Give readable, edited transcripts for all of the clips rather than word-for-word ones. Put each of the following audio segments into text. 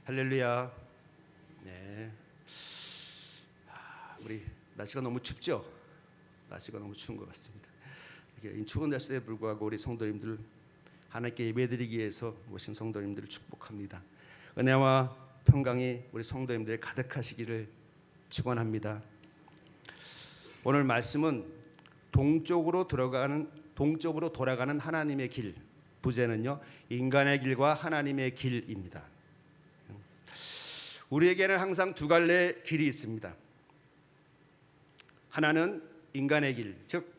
할렐루야. 네. 우리 날씨가 너무 춥죠? 날씨가 너무 추운 것 같습니다. 이렇게 추운 날씨에 불구하고 우리 성도님들 하나님께 예배드리기 위해서 오신 성도님들을 축복합니다. 은혜와 평강이 우리 성도님들에 가득하시기를 축원합니다. 오늘 말씀은 동쪽으로 돌아가는 하나님의 길. 부제는요, 인간의 길과 하나님의 길입니다. 우리에게는 항상 두 갈래의 길이 있습니다. 하나는 인간의 길, 즉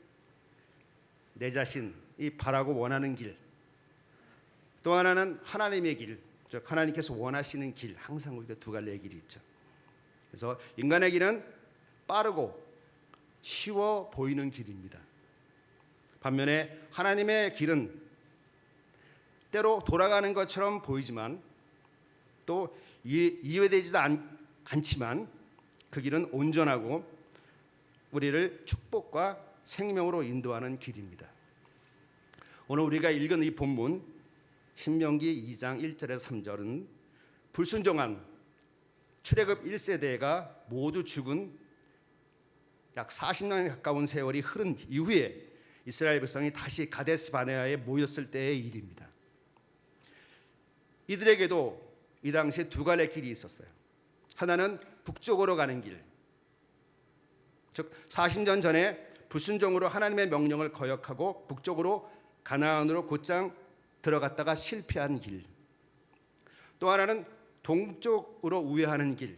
내 자신이 바라고 원하는 길. 또 하나는 하나님의 길, 즉 하나님께서 원하시는 길. 항상 우리가 두 갈래의 길이 있죠. 그래서 인간의 길은 빠르고 쉬워 보이는 길입니다. 반면에 하나님의 길은 때로 돌아가는 것처럼 보이지만 또 이해되지도 않지만 그 길은 온전하고 우리를 축복과 생명으로 인도하는 길입니다. 오늘 우리가 읽은 이 본문 신명기 2장 1절에서 3절은 불순종한 출애굽 1세대가 모두 죽은 약 40년 가까운 세월이 흐른 이후에 이스라엘 백성이 다시 가데스 바네아에 모였을 때의 일입니다. 이들에게도 이 당시에 두 갈래 길이 있었어요. 하나는 북쪽으로 가는 길, 즉 40년 전에 불순종으로 하나님의 명령을 거역하고 북쪽으로 가나안으로 곧장 들어갔다가 실패한 길. 또 하나는 동쪽으로 우회하는 길.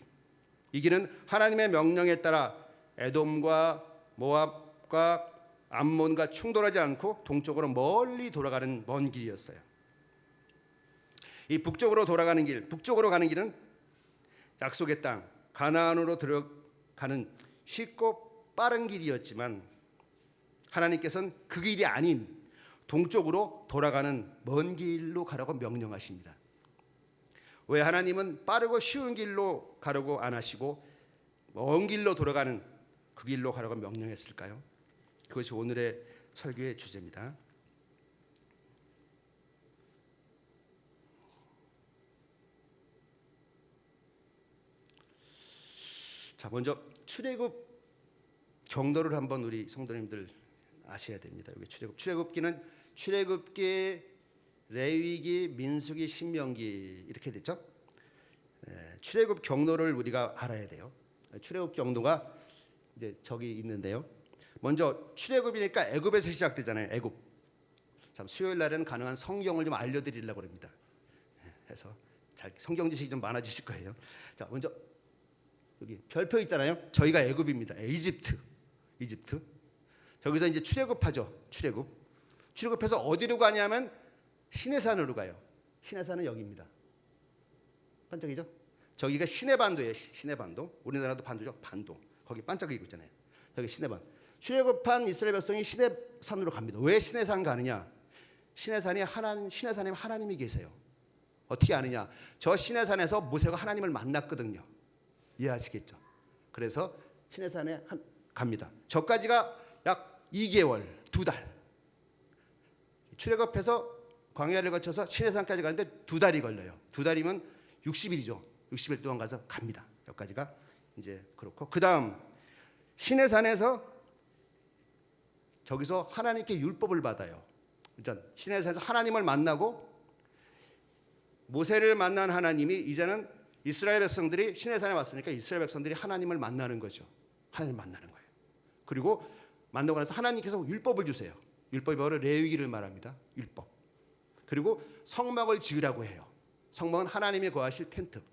이 길은 하나님의 명령에 따라 에돔과 모압과 암몬과 충돌하지 않고 동쪽으로 멀리 돌아가는 먼 길이었어요. 이 북쪽으로 돌아가는 길, 북쪽으로 가는 길은 약속의 땅 가나안으로 들어가는 쉽고 빠른 길이었지만 하나님께서는 그 길이 아닌 동쪽으로 돌아가는 먼 길로 가라고 명령하십니다. 왜 하나님은 빠르고 쉬운 길로 가라고 안 하시고 먼 길로 돌아가는 그 길로 가라고 명령했을까요? 그것이 오늘의 설교의 주제입니다. 자, 먼저 출애굽 경로를 한번 우리 성도님들 아셔야 됩니다. 여기 출애굽기는 출애굽기, 레위기, 민수기, 신명기 이렇게 됐죠. 출애굽 경로를 우리가 알아야 돼요. 출애굽 경로가 이제 저기 있는데요. 먼저 출애굽이니까 애굽에서 시작되잖아요. 애굽. 참 수요일 날은 가능한 성경을 좀 알려드리려고 합니다. 해서 잘 성경 지식이 좀 많아지실 거예요. 자, 먼저 여기 별표 있잖아요. 저희가 애굽입니다. 이집트. 저기서 이제 출애굽하죠. 출애굽해서 어디로 가냐면 시내산으로 가요. 시내산은 여기입니다. 반짝이죠? 저기가 시내반도예요. 시내반도. 우리나라도 반도죠. 반도. 거기 반짝이고 있잖아요. 저기 시내반. 출애굽한 이스라엘 백성이 시내산으로 갑니다. 왜 시내산 가느냐? 시내산에 하나님이 계세요. 어떻게 아느냐? 저 시내산에서 모세가 하나님을 만났거든요. 이해하시겠죠? 그래서 시내산에 갑니다. 저까지가 약 2개월, 2달. 출애굽해서 광야를 거쳐서 시내산까지 가는데 2달이 걸려요. 2달이면 60일이죠. 60일 동안 가서 갑니다. 여기까지가 이제 그렇고, 그 다음 시내산에서 저기서 하나님께 율법을 받아요. 일단 시내산에서 하나님을 만나고 모세를 만난 하나님이 이제는 이스라엘 백성들이 시내산에 왔으니까 이스라엘 백성들이 하나님을 만나는 거죠. 하나님을 만나는 거예요. 그리고 만나고 나서 하나님께서 율법을 주세요. 율법이 바로 레위기를 말합니다. 율법. 그리고 성막을 지으라고 해요. 성막은 하나님이 거하실 텐트.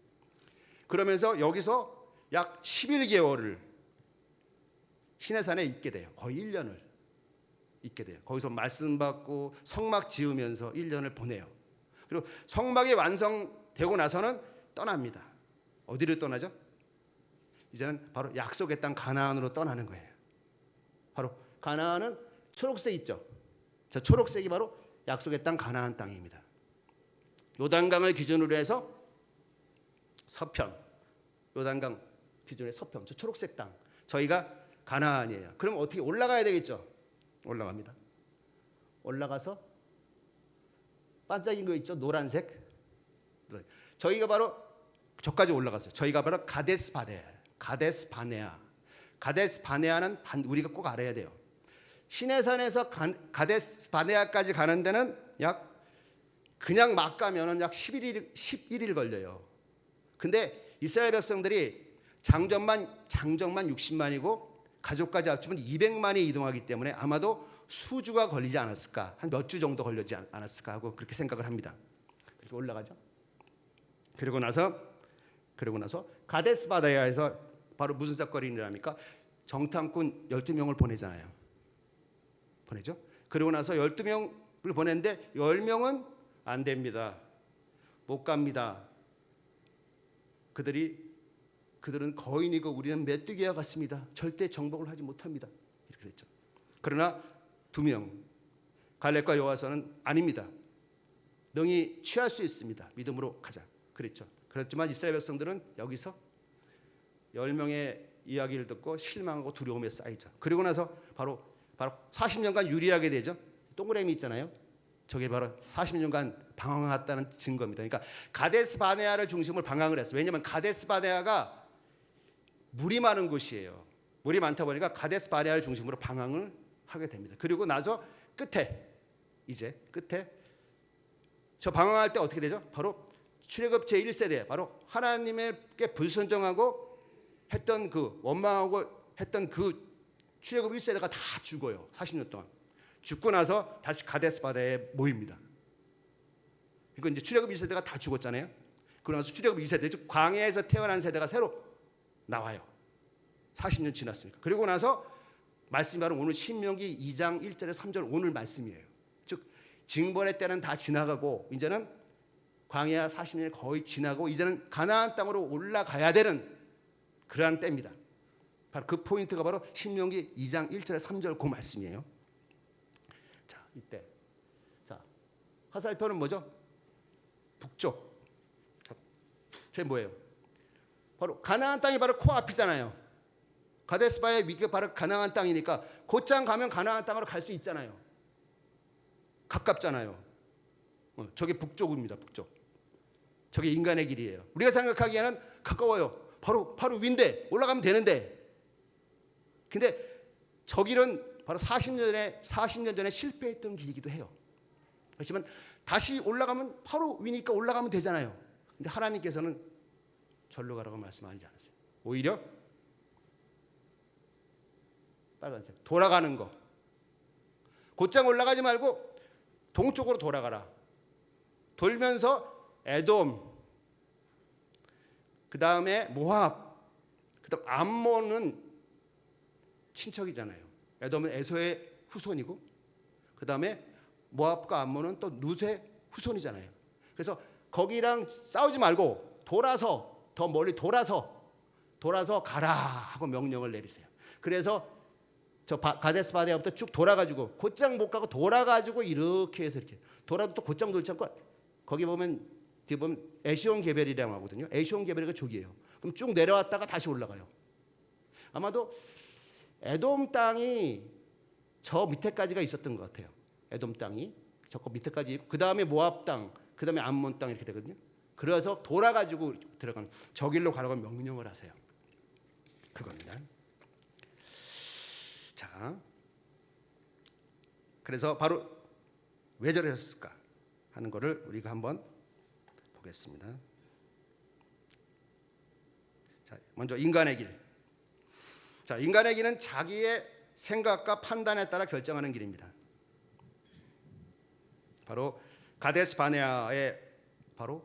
그러면서 여기서 약 11개월을 시내산에 있게 돼요. 거의 1년을 있게 돼요. 거기서 말씀 받고 성막 지으면서 1년을 보내요. 그리고 성막이 완성되고 나서는 떠납니다. 어디로 떠나죠? 이제는 바로 약속의 땅 가나안으로 떠나는 거예요. 바로 가나안은 초록색 있죠. 저 초록색이 바로 약속의 땅 가나안 땅입니다. 요단강을 기준으로 해서 서편, 요단강 기준의 서편, 저 초록색 땅, 저희가 가나안이에요. 그럼 어떻게 올라가야 되겠죠? 올라갑니다. 올라가서 반짝인 거 있죠? 노란색. 저희가 바로 저까지 올라갔어요. 저희가 바로 가데스 바네아. 가데스 바네아. 가데스 바네아는 우리가 꼭 알아야 돼요. 시내산에서 가데스 바네아까지 가는 데는 그냥 막 가면은 약 11일 걸려요. 근데 이스라엘 백성들이 장정만 60만이고 가족까지 합치면 200만이 이동하기 때문에 아마도 수주가 걸리지 않았을까, 한 몇 주 정도 걸리지 않았을까 하고 그렇게 생각을 합니다. 그렇게 올라가죠. 그리고 나서 가데스 바네아에서 바로 무슨 사건이 일어납니까? 정탐꾼 12명을 보내잖아요. 보내죠. 그리고 나서 12명을 보냈는데 10명은 안 됩니다. 못 갑니다. 그들은 거인이고 우리는 메뚜기와 같습니다. 절대 정복을 하지 못합니다. 이렇게 됐죠. 그러나 2명, 갈렙과 여호와서는 아닙니다. 능히 취할 수 있습니다. 믿음으로 가자. 그랬죠. 그렇지만 이스라엘 백성들은 여기서 10명의 이야기를 듣고 실망하고 두려움에 쌓이죠. 그리고 나서 바로 40년간 유리하게 되죠. 동그라미 있잖아요. 저게 바로 40년간 방황했다는 증거입니다. 그러니까 가데스 바네아를 중심으로 방황을 했어요. 왜냐하면 가데스 바네아가 물이 많은 곳이에요. 물이 많다 보니까 가데스 바네아를 중심으로 방황을 하게 됩니다. 그리고 나서 끝에 저 방황할 때 어떻게 되죠? 바로 출애굽 제1세대, 바로 하나님께 불순종하고 했던 그 원망하고 했던 그 출애굽 1세대가 다 죽어요. 40년 동안. 죽고 나서 다시 가데스 바네아에 모입니다. 그러니까 이제 출애굽 1세대가 다 죽었잖아요. 그러고 나서 출애굽 2세대, 즉 광야에서 태어난 세대가 새로 나와요. 40년 지났으니까. 그리고 나서 말씀이 바로 오늘 신명기 2장 1절에 3절 오늘 말씀이에요. 즉 징벌의 때는 다 지나가고 이제는 광야 40년이 거의 지나고 이제는 가나안 땅으로 올라가야 되는 그러한 때입니다. 바로 그 포인트가 바로 신명기 2장 1절에 3절 그 말씀이에요. 자, 이때 화살표는 뭐죠? 북쪽. 그게 뭐예요? 바로 가나안 땅이 바로 코앞이잖아요. 가데스 바네아 위가 바로 가나안 땅이니까 곧장 가면 가나안 땅으로 갈 수 있잖아요. 가깝잖아요. 저게 북쪽입니다. 북쪽. 저게 인간의 길이에요. 우리가 생각하기에는 가까워요. 바로 위인데 올라가면 되는데. 근데 저 길은 바로 40년 전에 실패했던 길이기도 해요. 그렇지만 다시 올라가면 바로 위니까 올라가면 되잖아요. 근데 하나님께서는 절로 가라고 말씀하지 않으세요. 오히려 빨간색 돌아가는 거. 곧장 올라가지 말고 동쪽으로 돌아가라. 돌면서 에돔, 그 다음에 모압, 그 다음 암몬은 친척이잖아요. 에돔은 에서의 후손이고, 그 다음에 모압과 암몬은 또 룻의 후손이잖아요. 그래서 거기랑 싸우지 말고 돌아서 더 멀리 돌아서 가라 하고 명령을 내리세요. 그래서 저 가데스 바네아부터 쭉 돌아가지고 곧장 못 가고 돌아가지고 이렇게 해서 이렇게 돌아도 또 곧장 돌지 않고 거기 보면 뒤에 보면 에시온 게벨이라고 하거든요. 에시온 게벨이 저기예요. 그럼 쭉 내려왔다가 다시 올라가요. 아마도 에돔 땅이 저 밑에까지가 있었던 것 같아요. 에돔 땅이 저 밑에까지 있고 그 다음에 모압 땅, 그 다음에 암몬 땅 이렇게 되거든요. 그래서 돌아가지고 들어가는 저 길로 가라고 명령을 하세요. 그겁니다. 자, 그래서 바로 왜 저러셨을까 하는 거를 우리가 한번 보겠습니다. 자, 먼저 인간의 길. 자, 인간의 길은 자기의 생각과 판단에 따라 결정하는 길입니다. 바로 가데스 바네아의 바로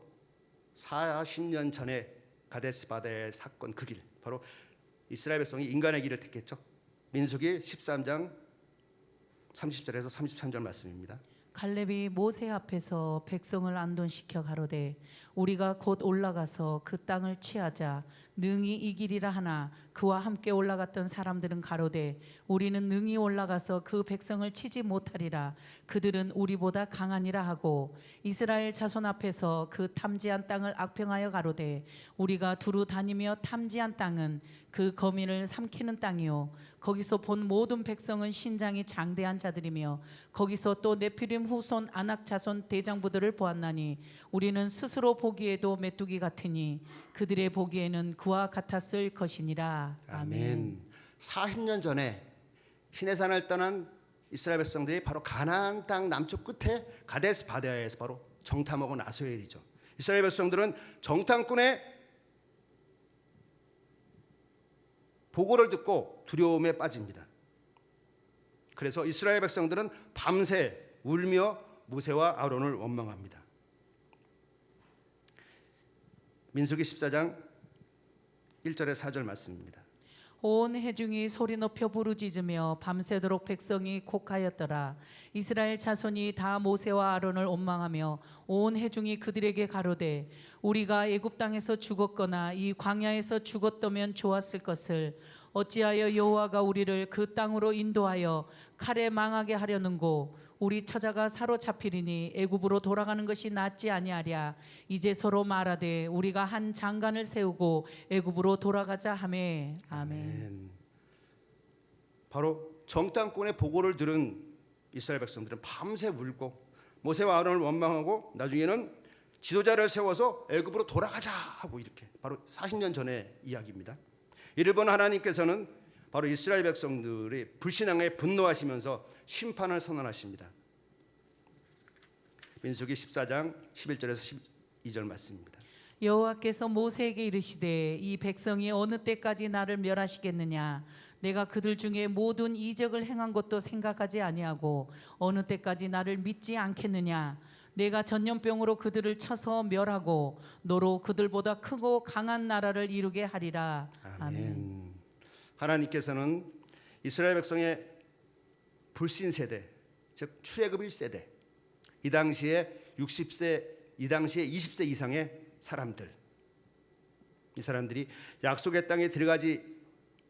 40년 전에 가데스 바네아의 사건 그 길, 바로 이스라엘 백성이 인간의 길을 택했죠. 민수기 13장 30절에서 33절 말씀입니다. 갈렙이 모세 앞에서 백성을 안돈시켜 가로되 우리가 곧 올라가서 그 땅을 취하자 능히 이기리라 하나 그와 함께 올라갔던 사람들은 가로되 우리는 능히 올라가서 그 백성을 치지 못하리라 그들은 우리보다 강하니라 하고 이스라엘 자손 앞에서 그 탐지한 땅을 악평하여 가로되 우리가 두루 다니며 탐지한 땅은 그 거민을 삼키는 땅이요 거기서 본 모든 백성은 신장이 장대한 자들이며 거기서 또 네피림 후손 아낙 자손 대장부들을 보았나니 우리는 스스로 보기에도 메뚜기 같으니 그들의 보기에는 그와 같았을 것이니라. 아멘. 40년 전에 시내산을 떠난 이스라엘 백성들이 바로 가나안 땅 남쪽 끝에 가데스 바네아에서 바로 정탐하고 나서의 일이죠. 이스라엘 백성들은 정탐꾼의 보고를 듣고 두려움에 빠집니다. 그래서 이스라엘 백성들은 밤새 울며 모세와 아론을 원망합니다. 민수기 14장 1절에 4절 말씀입니다. 온 회중이 소리 높여 부르짖으며 밤새도록 백성이 곡하였더라. 이스라엘 자손이 다 모세와 아론을 원망하며 온 회중이 그들에게 가로되 우리가 애굽 땅에서 죽었거나 이 광야에서 죽었다면 좋았을 것을 어찌하여 여호와가 우리를 그 땅으로 인도하여 칼에 망하게 하려는고 우리 처자가 사로잡히리니 애굽으로 돌아가는 것이 낫지 아니하랴. 이제 서로 말하되 우리가 한 장관을 세우고 애굽으로 돌아가자 하매. 아멘. 바로 정탐꾼의 보고를 들은 이스라엘 백성들은 밤새 울고 모세와 아론을 원망하고 나중에는 지도자를 세워서 애굽으로 돌아가자 하고 이렇게 바로 40년 전의 이야기입니다. 이를 본 하나님께서는 바로 이스라엘 백성들의 불신앙에 분노하시면서 심판을 선언하십니다. 민수기 14장 11절에서 12절 말씀입니다. 여호와께서 모세에게 이르시되 이 백성이 어느 때까지 나를 멸하시겠느냐. 내가 그들 중에 모든 이적을 행한 것도 생각하지 아니하고 어느 때까지 나를 믿지 않겠느냐. 내가 전염병으로 그들을 쳐서 멸하고 너로 그들보다 크고 강한 나라를 이루게 하리라. 아멘. 하나님께서는 이스라엘 백성의 불신 세대, 즉 출애굽 1세대, 이 당시에 60세, 이 당시에 20세 이상의 사람들, 이 사람들이 약속의 땅에 들어가지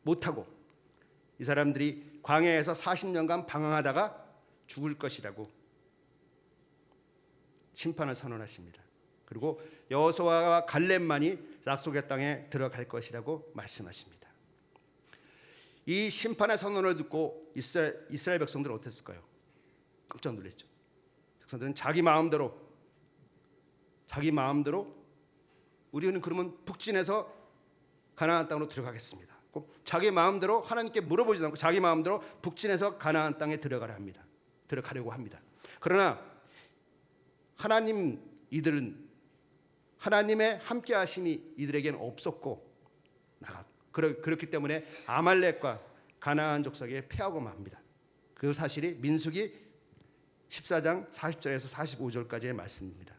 못하고 이 사람들이 광야에서 40년간 방황하다가 죽을 것이라고 심판을 선언하십니다. 그리고 여호수아와 갈렙만이 약속의 땅에 들어갈 것이라고 말씀하십니다. 이 심판의 선언을 듣고 이스라엘 백성들은 어땠을까요? 깜짝 놀랐죠. 백성들은 자기 마음대로 우리는 그러면 북진해서 가나안 땅으로 들어가겠습니다. 자기 마음대로 하나님께 물어보지도 않고 자기 마음대로 북진해서 가나안 땅에 들어가려고 합니다. 그러나 이들은 하나님의 함께하심이 이들에게는 없었고 그렇기 때문에 아말렉과 가나안 족속에 패하고 맙니다. 그 사실이 민수기 14장 40절에서 45절까지의 말씀입니다.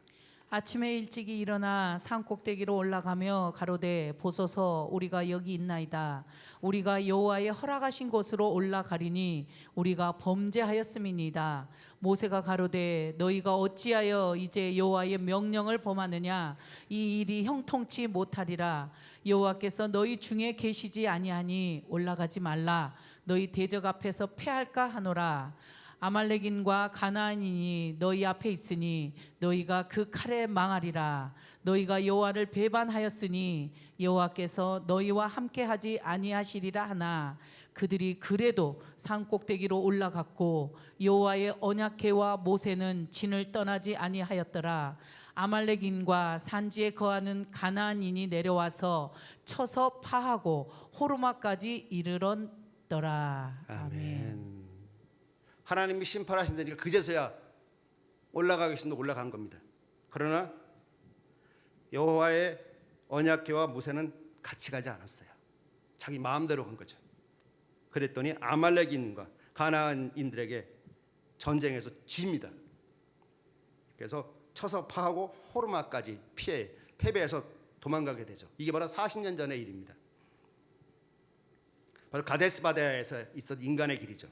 아침에 일찍이 일어나 산 꼭대기로 올라가며 가로되 보소서 우리가 여기 있나이다. 우리가 여호와의 허락하신 곳으로 올라가리니 우리가 범죄하였음이니이다. 모세가 가로되 너희가 어찌하여 이제 여호와의 명령을 범하느냐. 이 일이 형통치 못하리라. 여호와께서 너희 중에 계시지 아니하니 올라가지 말라. 너희 대적 앞에서 패할까 하노라. 아말렉인과 가나안인이 너희 앞에 있으니 너희가 그 칼에 망하리라. 너희가 여호와를 배반하였으니 여호와께서 너희와 함께하지 아니하시리라 하나 그들이 그래도 산 꼭대기로 올라갔고 여호와의 언약궤와 모세는 진을 떠나지 아니하였더라. 아말렉인과 산지에 거하는 가나안인이 내려와서 쳐서 파하고 호르마까지 이르렀더라. 아멘. 하나님이 심판하신다니까 그제서야 올라가겠습니다. 올라간 겁니다. 그러나 여호와의 언약궤와 모세는 같이 가지 않았어요. 자기 마음대로 간 거죠. 그랬더니 아말렉인과 가나안인들에게 전쟁에서 집니다. 그래서 쳐서 파하고 호르마까지 패배해서 도망가게 되죠. 이게 바로 40년 전의 일입니다. 바로 가데스 바네아에서 있었던 인간의 길이죠.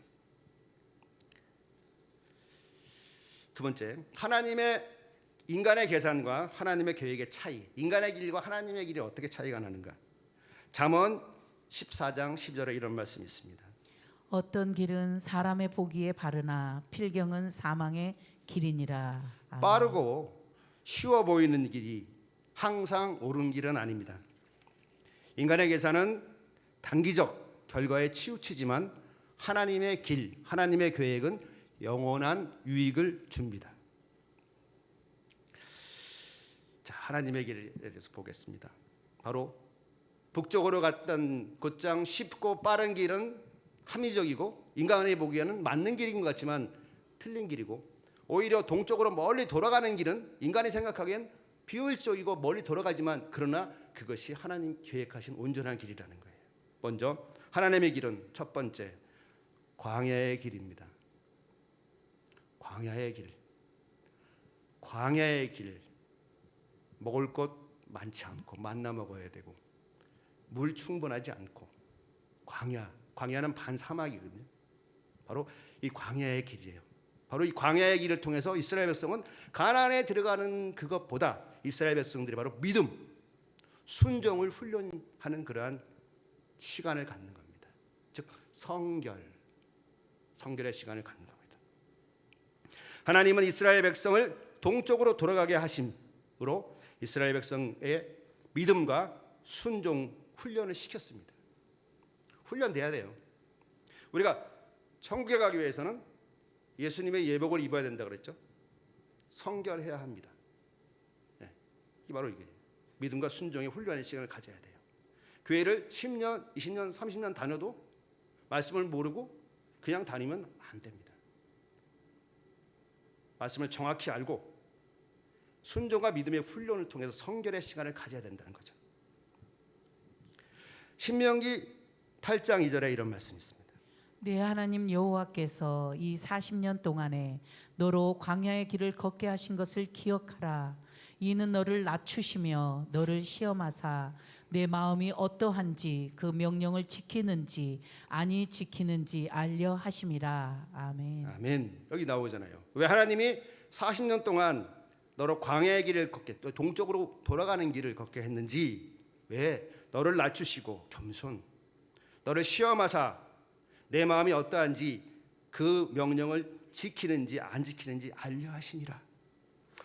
두 번째, 하나님의 인간의 계산과 하나님의 계획의 차이. 인간의 길과 하나님의 길이 어떻게 차이가 나는가? 잠언 14장 12절에 이런 말씀이 있습니다. 어떤 길은 사람의 보기에 바르나 필경은 사망의 길이니라. 아멘. 빠르고 쉬워 보이는 길이 항상 옳은 길은 아닙니다. 인간의 계산은 단기적 결과에 치우치지만 하나님의 길, 하나님의 계획은 영원한 유익을 줍니다. 자, 하나님의 길에 대해서 보겠습니다. 바로 북쪽으로 갔던 곧장 쉽고 빠른 길은 합리적이고 인간이 보기에는 맞는 길인 것 같지만 틀린 길이고, 오히려 동쪽으로 멀리 돌아가는 길은 인간이 생각하기엔 비효율적이고 멀리 돌아가지만 그러나 그것이 하나님 계획하신 온전한 길이라는 거예요. 먼저 하나님의 길은 첫 번째 광야의 길입니다. 광야의 길. 광야의 길. 먹을 것 많지 않고 만나 먹어야 되고 물 충분하지 않고 광야는 반사막이거든요. 바로 이 광야의 길이에요. 바로 이 광야의 길을 통해서 이스라엘 백성은 가나안에 들어가는 그것보다 이스라엘 백성들이 바로 믿음, 순종을 훈련하는 그러한 시간을 갖는 겁니다. 즉 성결의 시간을 갖는 겁니다. 하나님은 이스라엘 백성을 동쪽으로 돌아가게 하심으로 이스라엘 백성의 믿음과 순종 훈련을 시켰습니다. 훈련돼야 돼요. 우리가 천국에 가기 위해서는 예수님의 예복을 입어야 된다 그랬죠. 성결해야 합니다. 네, 이 바로 이게 믿음과 순종의 훈련의 시간을 가져야 돼요. 교회를 10년, 20년, 30년 다녀도 말씀을 모르고 그냥 다니면 안 됩니다. 말씀을 정확히 알고 순종과 믿음의 훈련을 통해서 성결의 시간을 가져야 된다는 거죠. 신명기 8장 2절에 이런 말씀이 있습니다. 네 하나님 여호와께서 이 40년 동안에 너로 광야의 길을 걷게 하신 것을 기억하라. 이는 너를 낮추시며 너를 시험하사 내 마음이 어떠한지 그 명령을 지키는지 아니 지키는지 알려 하심이라. 아멘. 아멘. 여기 나오잖아요. 왜 하나님이 40년 동안 너로 광야의 길을 걷게, 또 동쪽으로 돌아가는 길을 걷게 했는지, 왜 너를 낮추시고 겸손, 너를 시험하사 내 마음이 어떠한지 그 명령을 지키는지 안 지키는지 알려 하시니라.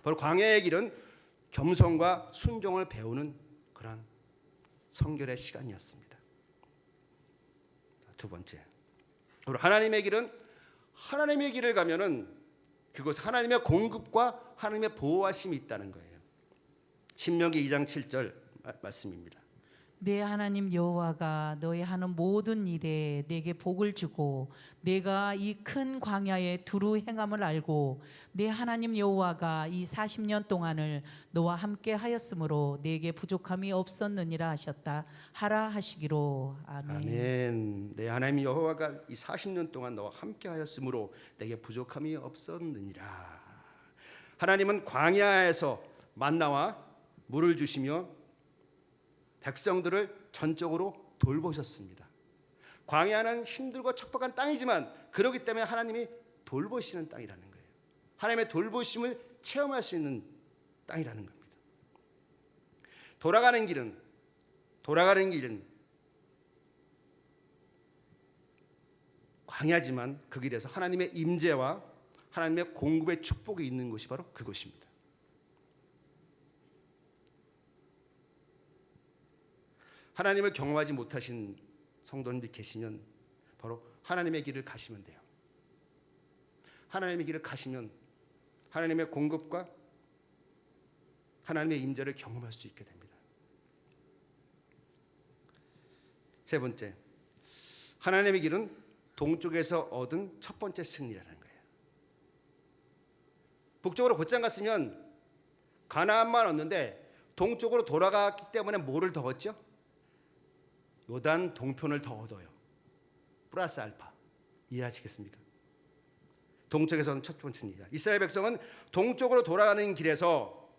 바로 광야의 길은 겸손과 순종을 배우는 그런 성결의 시간이었습니다. 두 번째, 하나님의 길은 하나님의 길을 가면은 그곳 하나님의 공급과 하나님의 보호하심이 있다는 거예요. 신명기 2장 7절 말씀입니다. 내 하나님 여호와가 너의 하는 모든 일에 내게 복을 주고 내가 이 큰 광야에 두루 행함을 알고 내 하나님 여호와가 이 40년 동안을 너와 함께 하였으므로 내게 부족함이 없었느니라 하셨다. 하라 하시기로. 아멘. 아멘. 내 하나님 여호와가 이 40년 동안 너와 함께 하였으므로 내게 부족함이 없었느니라. 하나님은 광야에서 만나와 물을 주시며 백성들을 전적으로 돌보셨습니다. 광야는 힘들고 척박한 땅이지만 그렇기 때문에 하나님이 돌보시는 땅이라는 거예요. 하나님의 돌보심을 체험할 수 있는 땅이라는 겁니다. 돌아가는 길은 광야지만 그 길에서 하나님의 임재와 하나님의 공급의 축복이 있는 것이 바로 그것입니다. 하나님을 경험하지 못하신 성도님들이 계시면 바로 하나님의 길을 가시면 돼요. 하나님의 길을 가시면 하나님의 공급과 하나님의 임재를 경험할 수 있게 됩니다. 세 번째, 하나님의 길은 동쪽에서 얻은 첫 번째 승리라는 거예요. 북쪽으로 곧장 갔으면 가나안만 얻는데 동쪽으로 돌아갔기 때문에 뭐를 더 얻죠? 요단 동편을 더 얻어요. 플러스 알파. 이해하시겠습니까? 동쪽에서는 첫 번째 승리다. 이스라엘 백성은 동쪽으로 돌아가는 길에서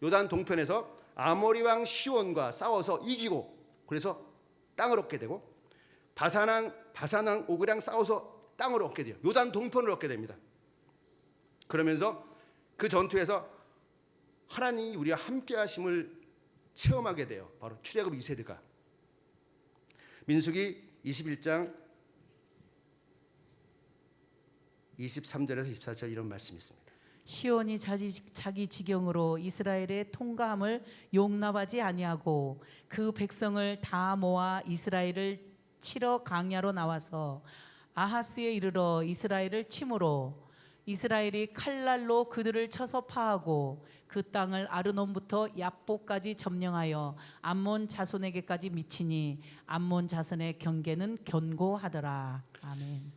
요단 동편에서 아모리 왕 시온과 싸워서 이기고 그래서 땅을 얻게 되고 바산 왕 오그랑 싸워서 땅을 얻게 돼요. 요단 동편을 얻게 됩니다. 그러면서 그 전투에서 하나님이 우리와 함께 하심을 체험하게 돼요. 바로 출애굽 2세대가. 민수기 21장 23절에서 24절 이런 말씀이 있습니다. 시온이 자기 지경으로 이스라엘의 통감을 용납하지 아니하고 그 백성을 다 모아 이스라엘을 치러 강야로 나와서 아하스에 이르러 이스라엘을 치므로 이스라엘이 칼날로 그들을 쳐서 파하고 그 땅을 아르논부터 얍보까지 점령하여 암몬 자손에게까지 미치니 암몬 자손의 경계는 견고하더라. 아멘.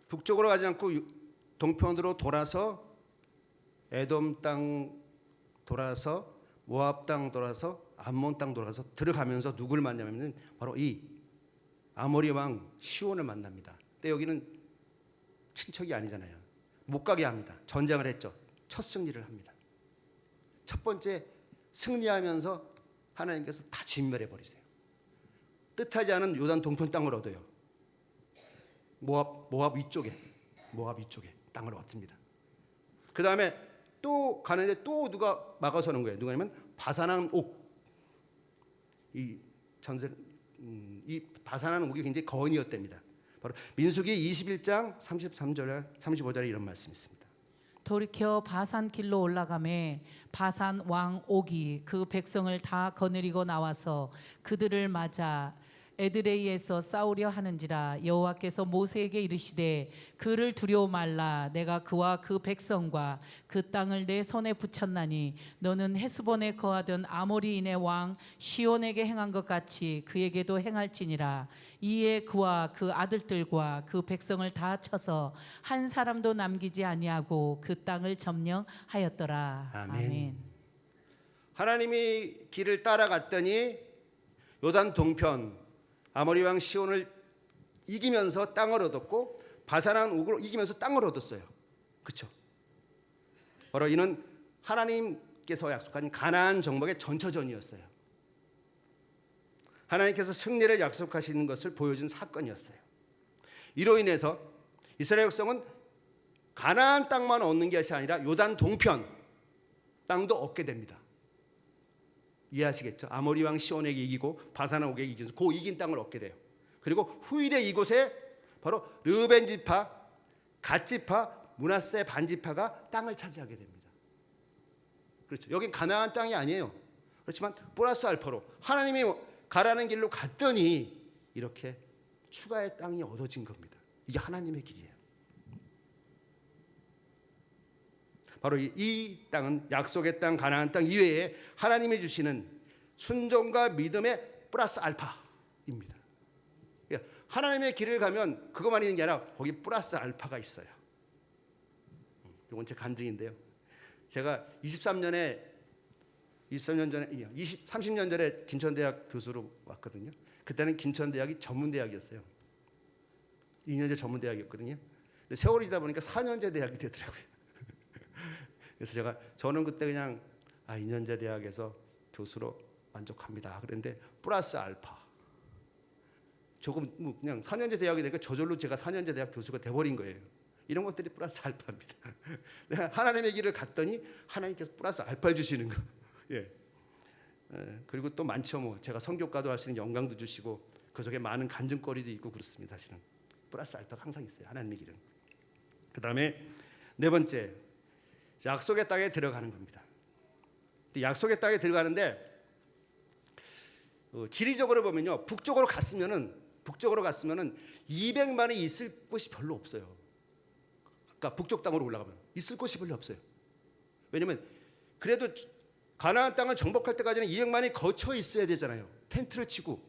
북쪽으로 가지 않고 동편으로 돌아서 에돔 땅 돌아서 모압 땅 돌아서 암몬 땅 돌아서 들어가면서 누구를 만나냐면 바로 이 아모리 왕 시온을 만납니다. 근데 여기는 친척이 아니잖아요. 못 가게 합니다. 전쟁을 했죠. 첫 승리를 합니다. 첫 번째 승리하면서 하나님께서 다 진멸해 버리세요. 뜻하지 않은 요단 동편 땅을 얻어요. 모압 위쪽에 땅을 얻습니다. 그 다음에 또 가는데 또 누가 막아서는 거예요. 누가냐면 바산한 옥. 이 바산한 옥이 굉장히 거인이었답니다. 바로 민수기 21장 33절에 35절에 이런 말씀이 있습니다. 돌이켜 바산 길로 올라가매 바산 왕 옥이 그 백성을 다 거느리고 나와서 그들을 맞아 에드레이에서 싸우려 하는지라 여호와께서 모세에게 이르시되 그를 두려워 말라. 내가 그와 그 백성과 그 땅을 내 손에 붙였나니 너는 헤스본에 거하던 아모리인의 왕 시온에게 행한 것 같이 그에게도 행할지니라. 이에 그와 그 아들들과 그 백성을 다 쳐서 한 사람도 남기지 아니하고 그 땅을 점령하였더라. 아멘. 하나님이 길을 따라갔더니 요단 동편 아모리 왕 시온을 이기면서 땅을 얻었고 바산한 옥을 이기면서 땅을 얻었어요. 그렇죠? 바로 이는 하나님께서 약속한 가나안 정복의 전처전이었어요. 하나님께서 승리를 약속하시는 것을 보여준 사건이었어요. 이로 인해서 이스라엘 백성은 가나안 땅만 얻는 것이 아니라 요단 동편 땅도 얻게 됩니다. 이해하시겠죠? 아모리 왕 시온에게 이기고 바산한 옥에게 이기면서 그 이긴 땅을 얻게 돼요. 그리고 후일에 이곳에 바로 르벤 지파, 갓 지파, 므낫세 반 지파가 땅을 차지하게 됩니다. 그렇죠. 여긴 가나안 땅이 아니에요. 그렇지만 플러스 알파로 하나님이 가라는 길로 갔더니 이렇게 추가의 땅이 얻어진 겁니다. 이게 하나님의 길이에요. 바로 이 땅은 약속의 땅 가나안 땅 이외에 하나님이 주시는 순종과 믿음의 플러스 알파입니다. 하나님의 길을 가면 그것만 있는 게 아니라 거기 플러스 알파가 있어요. 이건 제 간증인데요. 제가 30년 전에 김천대학 교수로 왔거든요. 그때는 김천대학이 전문대학이었어요. 2년제 전문대학이었거든요. 근데 세월이 지다 보니까 4년제 대학이 되더라고요. 그래서 저는 그때 그냥 2년제 대학에서 교수로 만족합니다. 그런데 플러스 알파. 조금 그냥 4년제 대학이 되니까 저절로 제가 4년제 대학 교수가 돼버린 거예요. 이런 것들이 플러스 알파입니다. 하나님의 길을 갔더니 하나님께서 플러스 알파를 주시는 거. 예. 그리고 또 많죠. 뭐 제가 선교과도 할 수 있는 영광도 주시고 그 속에 많은 간증거리도 있고 그렇습니다. 사실은 플러스 알파가 항상 있어요. 하나님의 길은. 그 다음에 네 번째, 약속의 땅에 들어가는 겁니다. 약속의 땅에 들어가는데 지리적으로 보면요, 북쪽으로 갔으면은 200만이 있을 곳이 별로 없어요. 아까 북쪽 땅으로 올라가면 있을 곳이 별로 없어요. 왜냐면 그래도 가나안 땅을 정복할 때까지는 200만이 거쳐 있어야 되잖아요. 텐트를 치고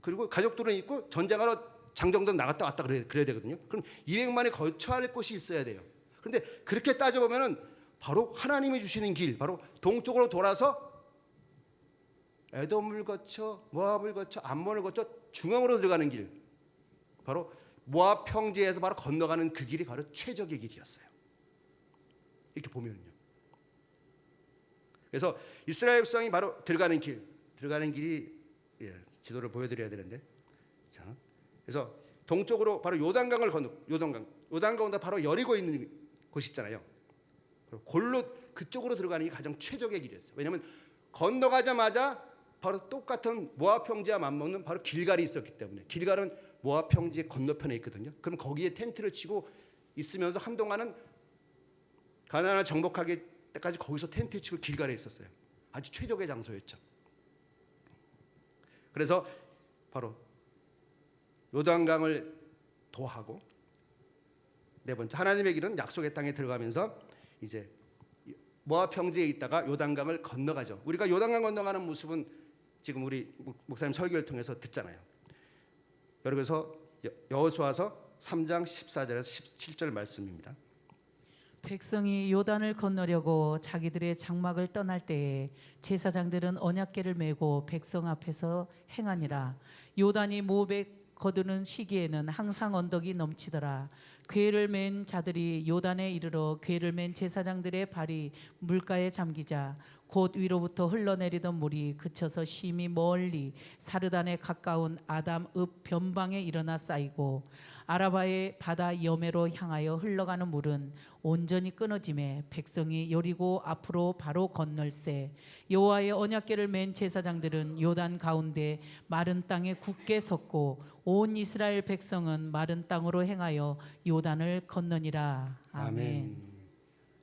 그리고 가족들은 있고 전쟁하러 장정도 나갔다 왔다 그래야 되거든요. 그럼 200만이 거쳐할 곳이 있어야 돼요. 그런데 그렇게 따져보면은 바로 하나님이 주시는 길, 바로 동쪽으로 돌아서 에돔을 거쳐 모압을 거쳐 암몬을 거쳐 중앙으로 들어가는 길, 바로 모압 평지에서 바로 건너가는 그 길이 바로 최적의 길이었어요. 이렇게 보면요. 그래서 이스라엘 백성이 바로 들어가는 길이 지도를 보여드려야 되는데, 자, 그래서 동쪽으로 바로 요단강을 건너 요단강 건너 바로 여리고 있는 곳이 있잖아요. 골로 그쪽으로 들어가는 게 가장 최적의 길이었어요. 왜냐하면 건너가자마자 바로 똑같은 모압 평지와 맞먹는 바로 길갈이 있었기 때문에. 길갈은 모압 평지의 건너편에 있거든요. 그럼 거기에 텐트를 치고 있으면서 한동안은 가나안을 정복하기 때까지 거기서 텐트 치고 길갈에 있었어요. 아주 최적의 장소였죠. 그래서 바로 요단강을 도하고 네 번째 하나님의 길은 약속의 땅에 들어가면서 이제 모압 평지에 있다가 요단강을 건너가죠. 우리가 요단강 건너가는 모습은 지금 우리 목사님 설교를 통해서 듣잖아요. 그래서 여호수아서 3장 14절에서 17절 말씀입니다. 백성이 요단을 건너려고 자기들의 장막을 떠날 때에 제사장들은 언약궤를 메고 백성 앞에서 행하니라. 요단이 모백 거두는 시기에는 항상 언덕이 넘치더라. 궤를 맨 자들이 요단에 이르러 궤를 맨 제사장들의 발이 물가에 잠기자 곧 위로부터 흘러내리던 물이 그쳐서 심히 멀리 사르단에 가까운 아담읍 변방에 일어나 쌓이고 아라바의 바다 여매로 향하여 흘러가는 물은 온전히 끊어짐에 백성이 여리고 앞으로 바로 건널세 여호와의 언약궤를 맨 제사장들은 요단 가운데 마른 땅에 굳게 섰고 온 이스라엘 백성은 마른 땅으로 행하여 요단을 건너니라. 아멘.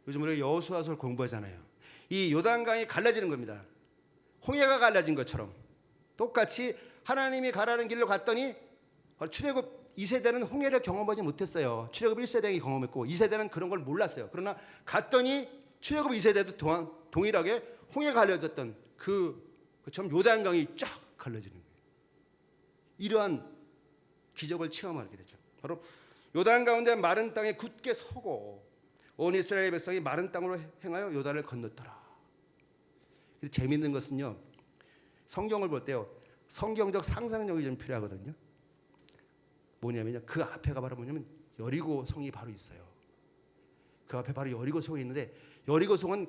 요즘 우리가 여호수아서를 공부하잖아요. 이 요단강이 갈라지는 겁니다. 홍해가 갈라진 것처럼 똑같이 하나님이 가라는 길로 갔더니 출애굽 2세대는 홍해를 경험하지 못했어요. 출애굽 1세대가 경험했고 2세대는 그런 걸 몰랐어요. 그러나 갔더니 출애굽 2세대도 동일하게 홍해가 갈라졌던 그처럼 요단강이 쫙 갈라지는 거예요. 이러한 기적을 체험하게 되죠. 바로 요단 가운데 마른 땅에 굳게 서고 온 이스라엘 백성이 마른 땅으로 행하여 요단을 건넜더라. 재미있는 것은요, 성경을 볼 때요, 성경적 상상력이 좀 필요하거든요. 뭐냐면요, 그 앞에가 바로 뭐냐면 여리고 성이 바로 있어요. 그 앞에 바로 여리고 성이 있는데 여리고 성은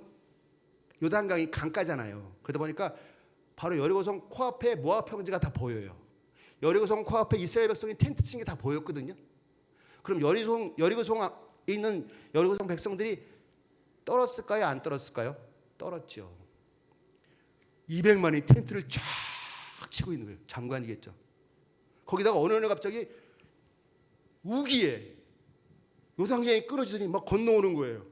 요단강이 강가잖아요. 그러다 보니까 바로 여리고 성 코앞에 모압 평지가 다 보여요. 여리고 성 코앞에 이스라엘 백성이 텐트 친 게 다 보였거든요. 그럼 여리고 성에 있는 여리고 성 백성들이 떨었을까요? 안 떨었을까요? 떨었죠. 200만이 텐트를 쫙 치고 있는 거예요. 장관이겠죠. 거기다가 어느 날 갑자기 우기에 요단강이 끊어지더니 막 건너오는 거예요.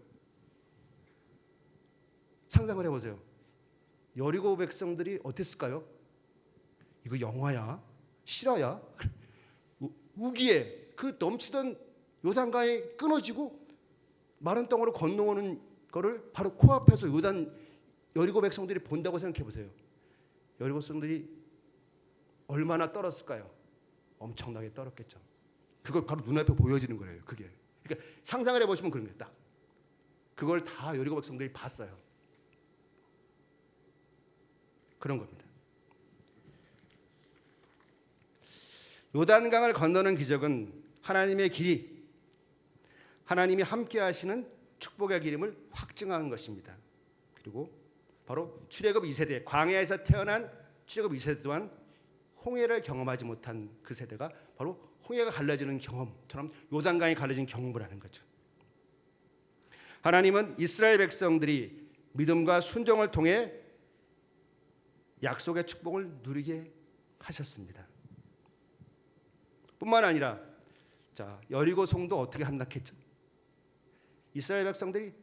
상상을 해보세요. 여리고 백성들이 어땠을까요? 이거 영화야? 실화야? 우기에 그 넘치던 요단강이 끊어지고 마른 땅으로 건너오는 거를 바로 코앞에서 여리고 백성들이 본다고 생각해 보세요. 여리고 백성들이 얼마나 떨었을까요? 엄청나게 떨었겠죠. 그걸 바로 눈앞에 보여지는 거예요. 그게. 그러니까 상상을 해보시면 그런 거예요. 딱. 그걸 다 여리고 백성들이 봤어요. 그런 겁니다. 요단강을 건너는 기적은 하나님의 길이, 하나님이 함께 하시는 축복의 길임을 확증하는 것입니다. 그리고 바로 출애굽 2세대, 광야에서 태어난 출애굽 2세대 또한 홍해를 경험하지 못한 그 세대가 바로 홍해가 갈라지는 경험처럼 요단강이 갈라진 경험을 하는 거죠. 하나님은 이스라엘 백성들이 믿음과 순종을 통해 약속의 축복을 누리게 하셨습니다. 뿐만 아니라 여리고 성도 어떻게 함락했죠? 이스라엘 백성들이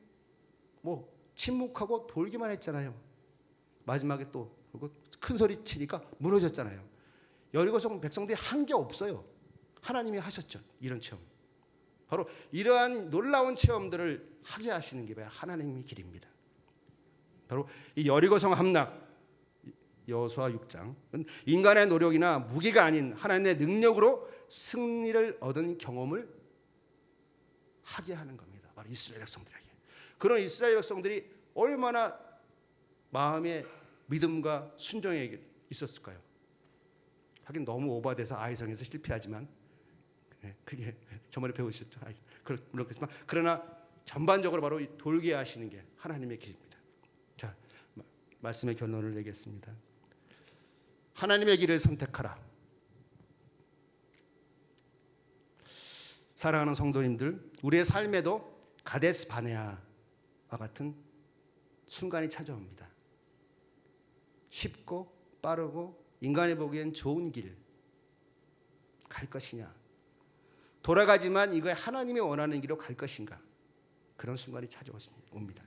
침묵하고 돌기만 했잖아요. 마지막에 또 큰 소리 치니까 무너졌잖아요. 여리고 성 백성들이 한 게 없어요. 하나님이 하셨죠. 이런 체험. 바로 이러한 놀라운 체험들을 하게 하시는 게 바로 하나님의 길입니다. 바로 이 여리고 성 함락 여호수아 6장은 인간의 노력이나 무기가 아닌 하나님의 능력으로 승리를 얻은 경험을 하게 하는 겁니다. 바로 이스라엘 백성들에게. 그런 이스라엘 백성들이 얼마나 마음의 믿음과 순종에 있었을까요? 하긴 너무 오버돼서 아이성에서 실패하지만 그게 저번에 배우셨죠. 그렇겠지만 그러나 전반적으로 바로 돌게 하시는 게 하나님의 길입니다. 자, 말씀의 결론을 내겠습니다. 하나님의 길을 선택하라. 사랑하는 성도님들, 우리의 삶에도 가데스 바네아와 같은 순간이 찾아옵니다. 쉽고 빠르고 인간이 보기엔 좋은 길 갈 것이냐, 돌아가지만 이거 하나님이 원하는 길로 갈 것인가, 그런 순간이 찾아옵니다.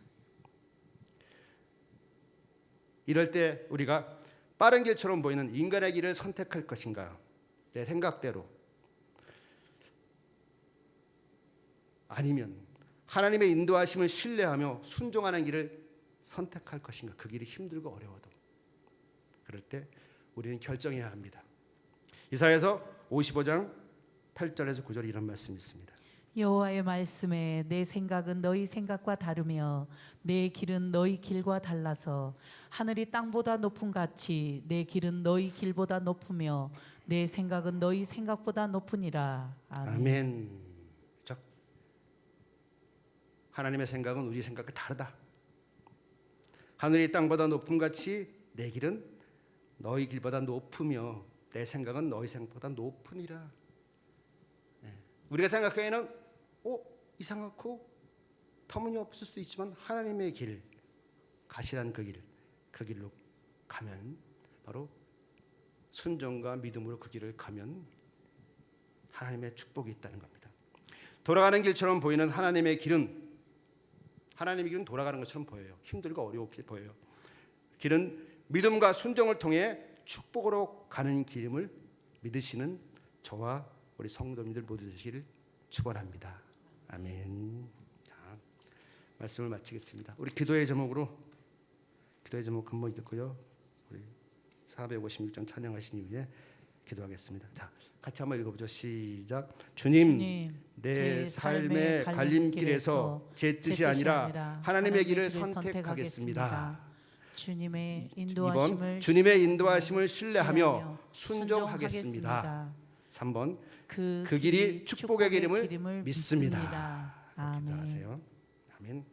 이럴 때 우리가 빠른 길처럼 보이는 인간의 길을 선택할 것인가, 내 생각대로, 아니면 하나님의 인도하심을 신뢰하며 순종하는 길을 선택할 것인가. 그 길이 힘들고 어려워도 그럴 때 우리는 결정해야 합니다. 이사야서 55장 8절에서 9절에 이런 말씀이 있습니다. 여호와의 말씀에 내 생각은 너희 생각과 다르며 내 길은 너희 길과 달라서 하늘이 땅보다 높음 같이 내 길은 너희 길보다 높으며 내 생각은 너희 생각보다 높으니라. 아멘. 아멘. 자, 하나님의 생각은 우리 생각과 다르다. 하늘이 땅보다 높음 같이 내 길은 너희 길보다 높으며 내 생각은 너희 생각보다 높으니라. 우리가 생각하기에는 이상하고 터무니없을 수도 있지만 하나님의 길, 가시란 그 길로 가면 바로 순종과 믿음으로 그 길을 가면 하나님의 축복이 있다는 겁니다. 돌아가는 길처럼 보이는 하나님의 길은 돌아가는 것처럼 보여요. 힘들고 어렵게 보여요. 길은 믿음과 순종을 통해 축복으로 가는 길임을 믿으시는 저와 우리 성도님들 모두 되시기를 축원합니다. 아멘. 자, 말씀을 마치겠습니다. 우리 기도의 제목 근본 있고요. 우리 456장 찬양하신 이후에 기도하겠습니다. 자, 같이 한번 읽어보죠. 시작. 주님, 내 삶의 갈림길에서 제 뜻이 아니라 하나님의 길을 선택하겠습니다. 주님의 2번, 주님의 인도하심을 신뢰하며 순종하겠습니다. 3번, 그 길이 축복의 길임을 믿습니다. 아멘. 기도하세요. 아멘.